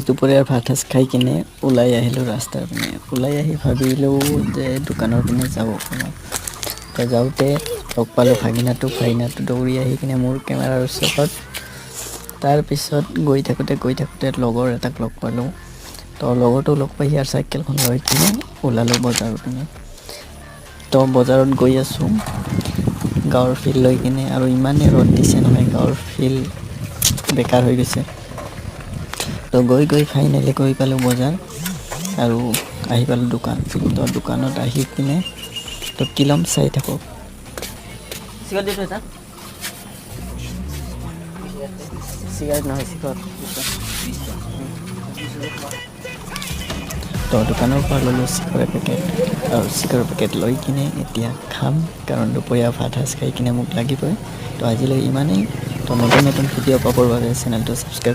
দুপৰীয়াৰ ভাত সাজ খাই কিনে ওলাই আহিলোঁ ৰাস্তাৰ পিনে ওলাই আহি ভাবিলোঁ যে দোকানৰ পিনে যাওঁ অকণমান তো যাওঁতে লগ পালোঁ ভাগিনাটো দৌৰি আহি কিনে মোৰ কেমেৰাৰ ওচৰত তাৰপিছত গৈ থাকোঁতে লগৰ এটাক লগ পালোঁ তো লগৰটো লগ পাই ইয়াৰ চাইকেলখন লৈ কিনে ওলালোঁ বজাৰৰ পিনে তো বজাৰত গৈ আছোঁ গাঁৱৰ ফিল্ড লৈ কিনে আৰু ইমানেই ৰ'দ দিছে নহয় গাঁৱৰ ফিল্ড বেকাৰ হৈ গৈছে তো গৈ ফাইনেলি গৈ পালোঁ বজাৰ আৰু আহি পালোঁ দোকান তো দোকানত আহি কিনে তো কি ল'ম চাই থাকক চিগাৰেট নহয় তো দোকানৰ পৰা ল'লোঁ চিগাৰেট পেকেট আৰু চিগাৰেট পেকেট লৈ কিনে এতিয়া খাম কাৰণ দুপৰীয়া ভাত সাজ খাই কিনে মোক লাগিবই তো আজিলৈ ইমানেই তো নতুন ভিডিঅ' পাবৰ বাবে চেনেলটো ছাবস্ক্ৰাইব